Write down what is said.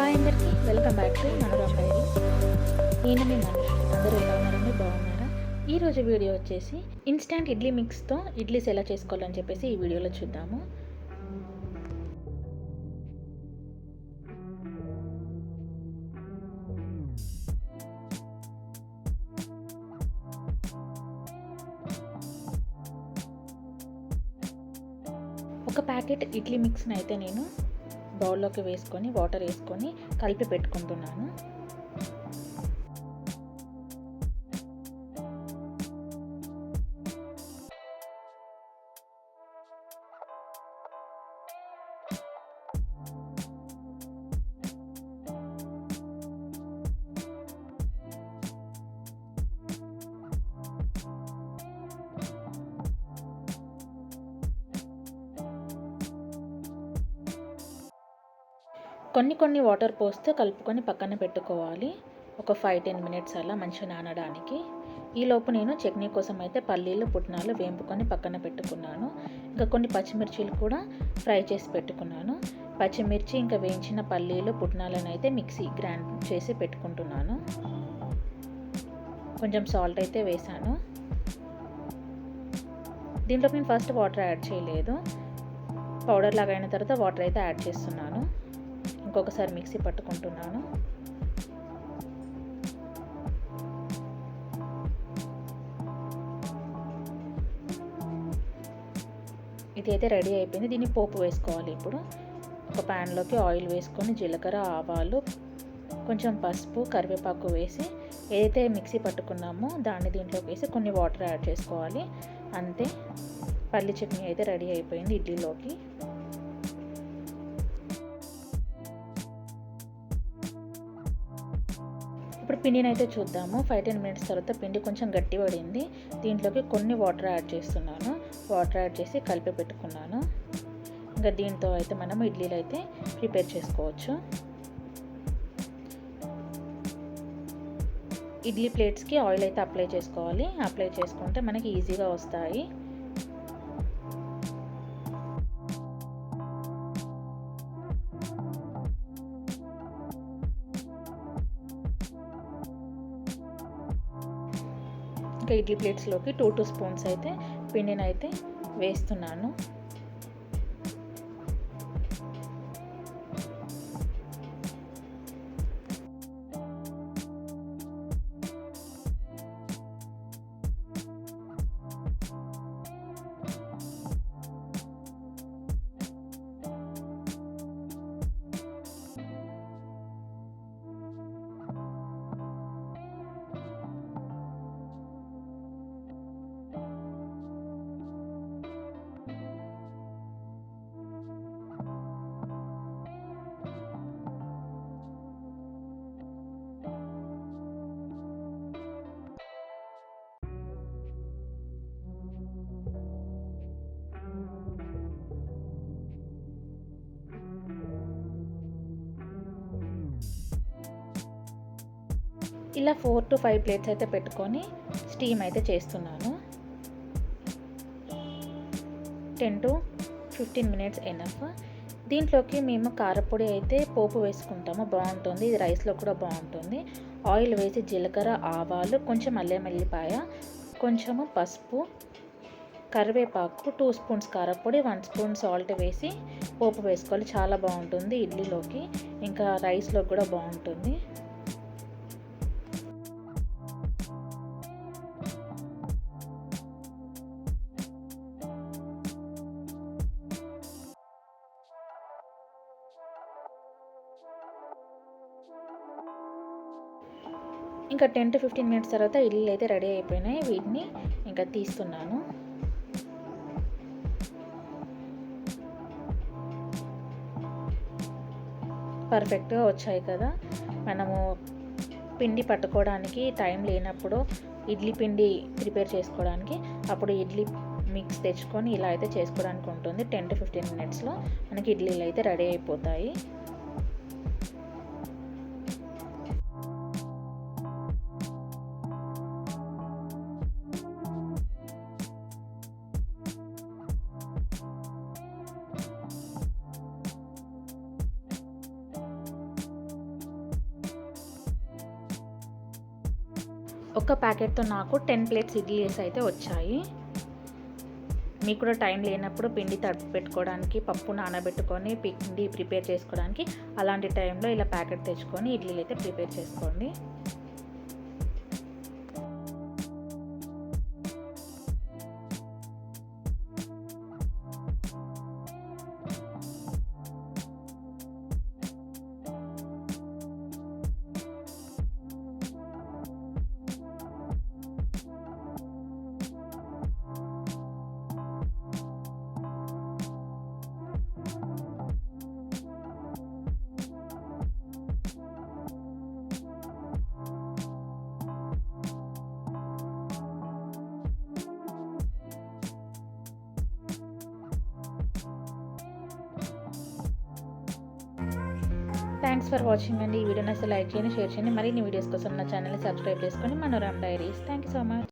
Hi అందరికీ, welcome back to Manorama diary. నేను మీ మనుష్. అందరూ ఎలా ఉన్నారండి? బాగున్నారా? ఈరోజు వీడియో వచ్చేసి ఇన్స్టాంట్ ఇడ్లీ మిక్స్తో ఇడ్లీస్ ఎలా చేసుకోవాలని చెప్పేసి ఈ వీడియోలో చూద్దాము. ఒక ప్యాకెట్ ఇడ్లీ మిక్స్ని అయితే నేను బౌల్లోకి వేసుకొని వాటర్ వేసుకొని కలిపి పెట్టుకుంటున్నాను. కొన్ని వాటర్ పోస్తే కలుపుకొని పక్కన పెట్టుకోవాలి. ఒక 5-10 మినిట్స్ అలా మంచిగా నానడానికి. ఈలోపు నేను చట్నీ కోసం అయితే పల్లీలు పుట్నాలు వేంపుకొని పక్కన పెట్టుకున్నాను. ఇంకా కొన్ని పచ్చిమిర్చీలు కూడా ఫ్రై చేసి పెట్టుకున్నాను. పచ్చిమిర్చి ఇంకా వేయించిన పల్లీలు పుట్నాలను అయితే మిక్సీ గ్రైండ్ చేసి పెట్టుకుంటున్నాను. కొంచెం సాల్ట్ అయితే వేసాను. దీంట్లోకి నేను ఫస్ట్ వాటర్ యాడ్ చేయలేదు. పౌడర్ లాగా అయిన తర్వాత వాటర్ అయితే యాడ్ చేస్తున్నాను. ఇంకొకసారి మిక్సీ పట్టుకుంటున్నాను. ఇది అయితే రెడీ అయిపోయింది. దీన్ని పోపు వేసుకోవాలి. ఇప్పుడు ఒక ప్యాన్లోకి ఆయిల్ వేసుకొని జీలకర్ర, ఆవాలు, కొంచెం పసుపు, కరివేపాకు వేసి ఏదైతే మిక్సీ పట్టుకున్నామో దాన్ని దీంట్లోకి వేసి కొన్ని వాటర్ యాడ్ చేసుకోవాలి. అంతే, పల్లి చట్నీ అయితే రెడీ అయిపోయింది ఇడ్లీలోకి. ఇప్పుడు పిండిని అయితే చూద్దాము. 5-10 మినిట్స్ తర్వాత పిండి కొంచెం గట్టి పడింది. దీంట్లోకి కొన్ని వాటర్ యాడ్ చేస్తున్నాను. వాటర్ యాడ్ చేసి కలిపి పెట్టుకున్నాను. ఇంకా దీంతో అయితే మనం ఇడ్లీలు అయితే ప్రిపేర్ చేసుకోవచ్చు. ఇడ్లీ ప్లేట్స్కి ఆయిల్ అయితే అప్లై చేసుకోవాలి. అప్లై చేసుకుంటే మనకి ఈజీగా వస్తాయి. ఇంకా ఇడ్లీ ప్లేట్స్లోకి 2 స్పూన్స్ అయితే పిండిని అయితే వేస్తున్నాను. ఇలా 4-5 ప్లేట్స్ అయితే పెట్టుకొని స్టీమ్ అయితే చేస్తున్నాను. 10-15 మినిట్స్ ఎనఫ్. దీంట్లోకి మేము కారపొడి అయితే పోపు వేసుకుంటాము, బాగుంటుంది. ఇది రైస్లో కూడా బాగుంటుంది. ఆయిల్ వేసి జీలకర్ర, ఆవాలు, కొంచెం అల్లం వెల్లిపాయ, కొంచెము పసుపు, కరివేపాకు, 2 స్పూన్స్ కారపొడి, 1 స్పూన్ సాల్ట్ వేసి పోపు వేసుకోవాలి. చాలా బాగుంటుంది ఇడ్లీలోకి, ఇంకా రైస్లో కూడా బాగుంటుంది. ఇంకా 10-15 మినిట్స్ తర్వాత ఇడ్లీలు అయితే రెడీ అయిపోయినాయి. వీటిని ఇంకా తీస్తున్నాను. పర్ఫెక్ట్గా వచ్చాయి కదా. మనము పిండి పట్టుకోవడానికి టైం లేనప్పుడు ఇడ్లీ పిండి ప్రిపేర్ చేసుకోవడానికి అప్పుడు ఇడ్లీ మిక్స్ తెచ్చుకొని ఇలా అయితే చేసుకోవడానికి ఉంటుంది. 10-15 మినిట్స్లో మనకి ఇడ్లీలు అయితే రెడీ అయిపోతాయి. ఒక ప్యాకెట్‌తో నాకు 10 ప్లేట్స్ ఇడ్లీస్ అయితే వచ్చాయి. మీకు కూడా టైం లేనప్పుడు పిండి తడిపి పెట్టుకోవడానికి, పప్పు నానబెట్టుకొని పిండి ప్రిపేర్ చేసుకోవడానికి అలాంటి టైంలో ఇలా ప్యాకెట్ తెచ్చుకొని ఇడ్లీలు అయితే ప్రిపేర్ చేసుకోండి. థ్యాంక్స్ ఫర్ వాచింగ్ అండి. ఈ వీడియోని అసలు లైక్ చేయండి, షేర్ చేయండి. మరిన్ని వీడియోస్ కోసం నా ఛానల్ని సబ్స్క్రైబ్ చేసుకోండి. Manorama diaries. Thank you so much.